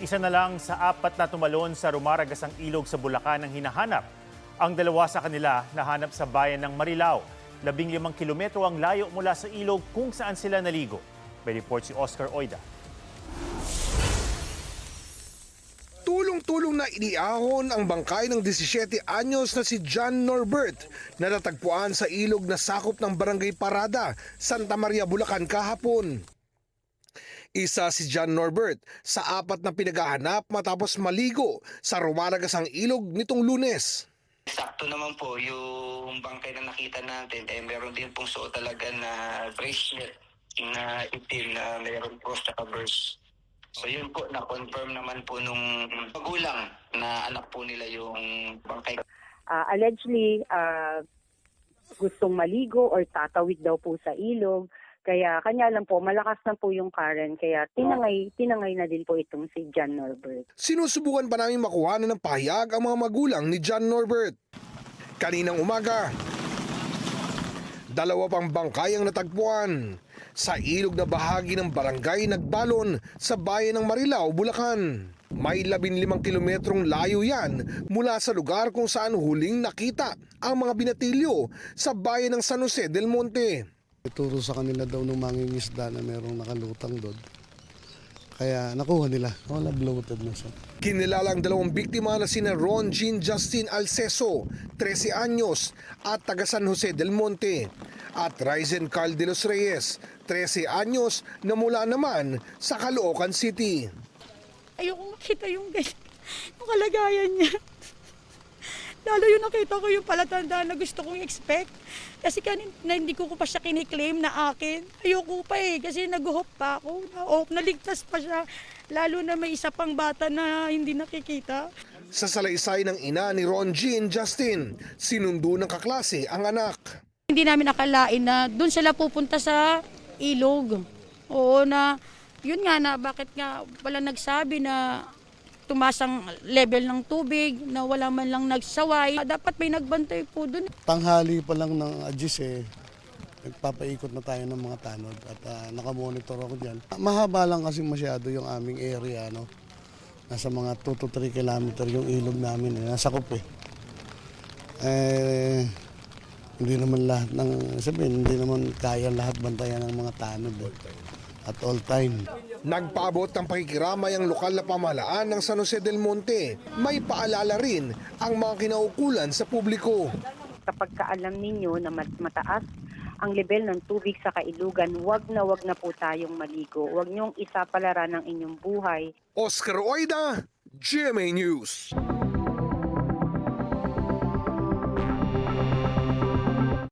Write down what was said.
Isa na lang sa apat na tumalon sa rumaragasang ilog sa Bulacan ang hinahanap. Ang dalawa sa kanila nahanap sa bayan ng Marilao. 15 kilometro ang layo mula sa ilog kung saan sila naligo. May report si Oscar Oida. Tulong-tulong na iniahon ang bangkay ng 17 anyos na si John Norbert na natagpuan sa ilog na sakop ng Barangay Parada, Santa Maria, Bulacan kahapon. Isa si John Norbert sa apat na pinaghahanap matapos maligo sa rumaragasang ilog nitong Lunes. Sakto naman po yung bangkay na nakita natin. Meron din pong suot talaga na bracelet na itim na mayroon cross at burst. So yun po, na-confirm naman po nung magulang na anak po nila yung bangkay. Allegedly, gustong maligo or tatawid daw po sa ilog. Kaya kanya lang po, malakas na po yung current. Kaya tinangay na din po itong si John Norbert. Sinusubukan pa namin makuha ng pahayag ang mga magulang ni John Norbert. Kaninang umaga, dalawa pang bangkay ang natagpuan sa ilog na bahagi ng barangay Nagbalon sa bayan ng Marilao, Bulacan. May 15 kilometrong layo yan mula sa lugar kung saan huling nakita ang mga binatilyo sa bayan ng San Jose del Monte. Ituro sa kanila daw ng mangingisda na merong nakalutang doon. Kaya nakuha nila. Wala, bloated na siya. Kinilala ang dalawang biktima na sina Ron Jean Justin Alceso, 13 anyos at taga San Jose del Monte, at Ryzen Carl de los Reyes, 13 anyos na mula naman sa Caloocan City. Ayoko makita yung kalagayan niya. Lalo yung nakita ko yung palatandaan na gusto kong expect. Kasi kanina hindi ko pa siya kiniklaim na akin. Ayoko pa kasi nag-hope pa ako. Naligtas pa siya. Lalo na may isa pang bata na hindi nakikita. Sa salaysay ng ina ni Ron Jean Justin, sinundo ng kaklase ang anak. Hindi namin akalain na doon sila pupunta sa ilog. Oo na, yun nga na bakit nga wala nagsabi na tumaas ang level ng tubig, na wala man lang nagsaway. Dapat may nagbantay po doon. Tanghali pa lang ng Agis nagpapaikot na tayo ng mga tanod at nakamonitor ako dyan. Mahaba lang kasi masyado yung aming area. No? Nasa mga 2 to 3 kilometer yung ilog namin. Nasakop hindi naman lahat hindi naman kaya lahat bantayan ng mga tanod at all time. Nagpaabot ng pakikiramay ang lokal na pamahalaan ng San Jose del Monte. May paalala rin ang mga kinaukulan sa publiko. Kapag kaalam ninyo na mataas ang level ng tubig sa kailugan, wag na po tayong maligo. Wag niyong isapalaran ng inyong buhay. Oscar Oida, GMA News.